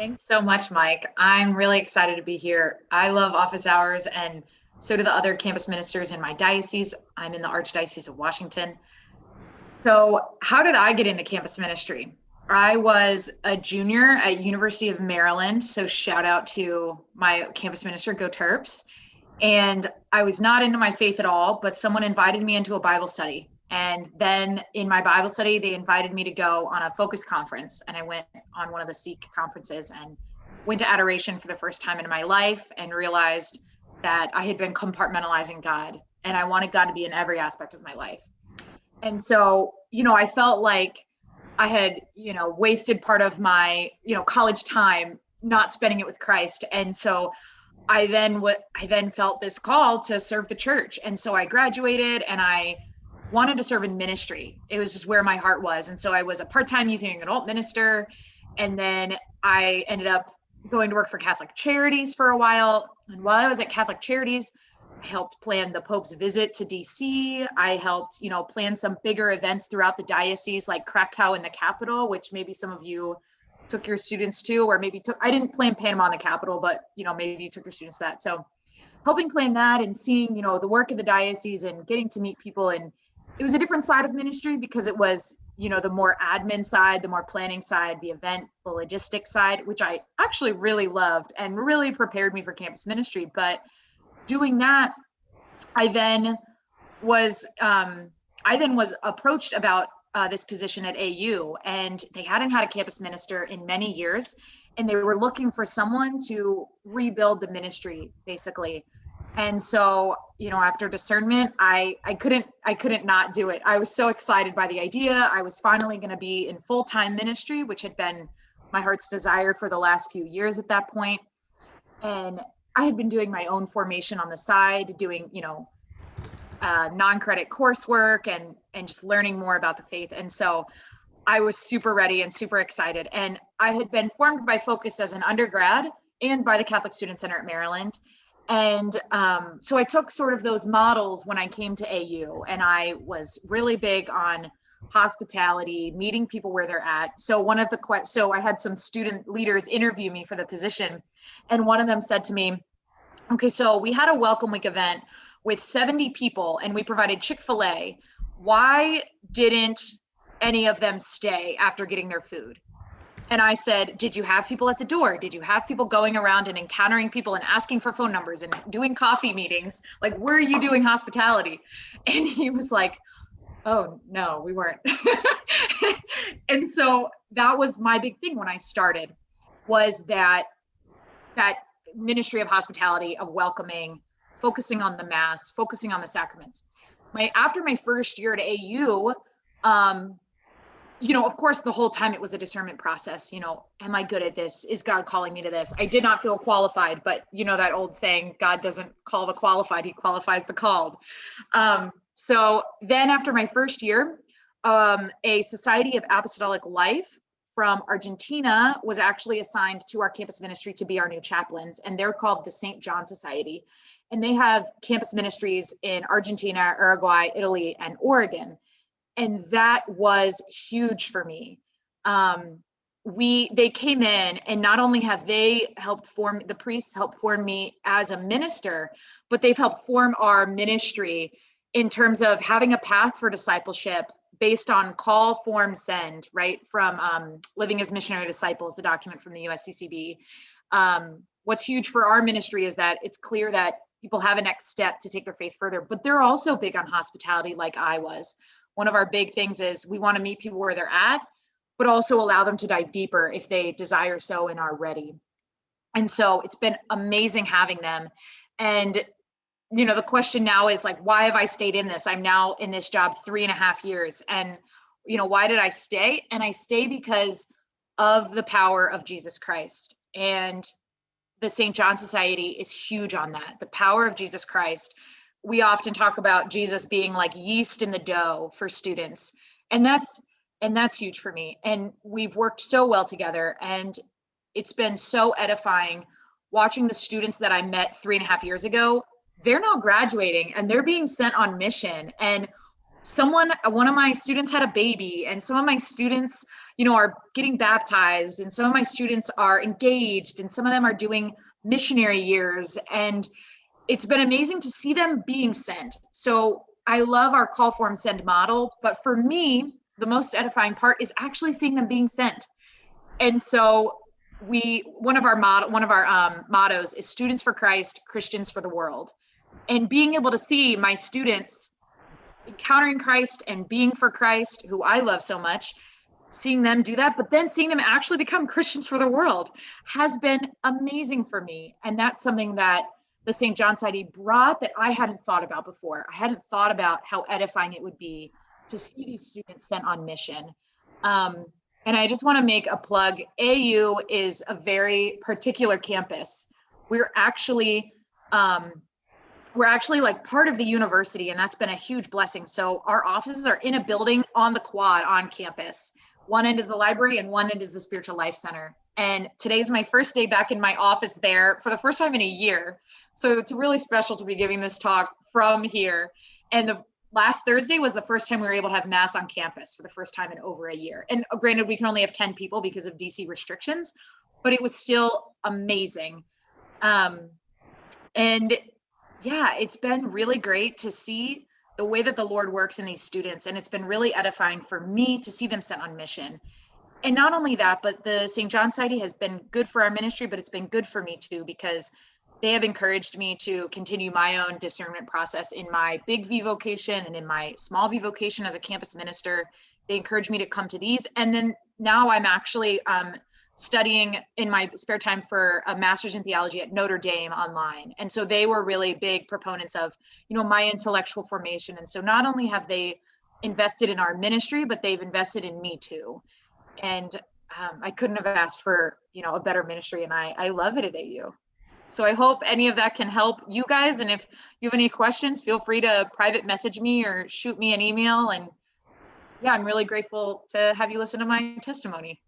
Thanks so much, Mike. I'm really excited to be here. I love office hours, and so do the other campus ministers in my diocese. I'm in the Archdiocese of Washington. So, how did I get into campus ministry? I was a junior at University of Maryland, so shout out to my campus minister, Go Terps. And I was not into my faith at all, but someone invited me into a Bible study. And then in my Bible study, they invited me to go on a focus conference. And I went on one of the Seek conferences and went to adoration for the first time in my life and realized that I had been compartmentalizing God and I wanted God to be in every aspect of my life. And so, I felt like I had, wasted part of my, college time not spending it with Christ. And so I then felt this call to serve the church. And so I graduated and I wanted to serve in ministry. It was just where my heart was. And so I was a part-time youth and young adult minister. And then I ended up going to work for Catholic Charities for a while. And while I was at Catholic Charities, I helped plan the Pope's visit to DC. I helped, plan some bigger events throughout the diocese, like Krakow in the Capitol, which maybe some of you took your students to, or maybe I didn't plan Panama in the Capitol, but, maybe you took your students to that. So helping plan that and seeing, the work of the diocese and getting to meet people. And it was a different side of ministry because it was, the more admin side, the more planning side, the event, the logistics side, which I actually really loved and really prepared me for campus ministry. But doing that, I then was approached about this position at AU, and they hadn't had a campus minister in many years, and they were looking for someone to rebuild the ministry, basically. And so, after discernment, I couldn't not do it. I was so excited by the idea. I was finally going to be in full-time ministry, which had been my heart's desire for the last few years at that point. And I had been doing my own formation on the side, doing, non-credit coursework and just learning more about the faith. And so I was super ready and super excited. And I had been formed by Focus as an undergrad and by the Catholic Student Center at Maryland. And so I took sort of those models when I came to AU, and I was really big on hospitality, meeting people where they're at. So so I had some student leaders interview me for the position, and one of them said to me, okay, so we had a welcome week event with 70 people and we provided Chick-fil-A. Why didn't any of them stay after getting their food? And I said, did you have people at the door? Did you have people going around and encountering people and asking for phone numbers and doing coffee meetings? Like, were you doing hospitality? And he was like, oh, no, we weren't. And so that was my big thing when I started, was that ministry of hospitality, of welcoming, focusing on the mass, focusing on the sacraments. After my first year at AU, of course, the whole time it was a discernment process. Am I good at this? Is God calling me to this? I did not feel qualified, but that old saying, God doesn't call the qualified, he qualifies the called. So then after my first year, a Society of Apostolic Life from Argentina was actually assigned to our campus ministry to be our new chaplains, and they're called the St. John Society. And they have campus ministries in Argentina, Uruguay, Italy, and Oregon. And that was huge for me. They came in, and not only have they helped form, the priests helped form me as a minister, but they've helped form our ministry in terms of having a path for discipleship based on call, form, send, right? From Living as Missionary Disciples, the document from the USCCB. What's huge for our ministry is that it's clear that people have a next step to take their faith further, but they're also big on hospitality like I was. One of our big things is we want to meet people where they're at, but also allow them to dive deeper if they desire so and are ready. And so it's been amazing having them. And, the question now is like, why have I stayed in this? I'm now in this job 3.5 years. And, why did I stay? And I stay because of the power of Jesus Christ. And the St. John Society is huge on that. The power of Jesus Christ. We often talk about Jesus being like yeast in the dough for students. And that's huge for me. And we've worked so well together. And it's been so edifying watching the students that I met 3.5 years ago. They're now graduating and they're being sent on mission. And one of my students had a baby, and some of my students, are getting baptized, and some of my students are engaged, and some of them are doing missionary years. And it's been amazing to see them being sent. So I love our call, form, send model, but for me, the most edifying part is actually seeing them being sent. And so one of our mottos is students for Christ, Christians for the world. And being able to see my students encountering Christ and being for Christ, who I love so much, seeing them do that, but then seeing them actually become Christians for the world has been amazing for me. And that's something that the St. John Society brought that I hadn't thought about before. I hadn't thought about how edifying it would be to see these students sent on mission. And I just want to make a plug. AU is a very particular campus. We're actually like part of the university, and that's been a huge blessing. So our offices are in a building on the quad on campus. One end is the library and one end is the Spiritual Life Center. And today's my first day back in my office there for the first time in a year. So it's really special to be giving this talk from here. And the last Thursday was the first time we were able to have mass on campus for the first time in over a year. And granted, we can only have 10 people because of DC restrictions, but it was still amazing. And yeah, it's been really great to see the way that the Lord works in these students. And it's been really edifying for me to see them sent on mission. And not only that, but the St. John Society has been good for our ministry, but it's been good for me too, because they have encouraged me to continue my own discernment process in my big V vocation and in my small V vocation as a campus minister. They encouraged me to come to these. And then now I'm actually studying in my spare time for a master's in theology at Notre Dame online. And so they were really big proponents of, my intellectual formation. And so not only have they invested in our ministry, but they've invested in me too. And I couldn't have asked for, a better ministry. And I love it at AU. So I hope any of that can help you guys. And if you have any questions, feel free to private message me or shoot me an email. And yeah, I'm really grateful to have you listen to my testimony.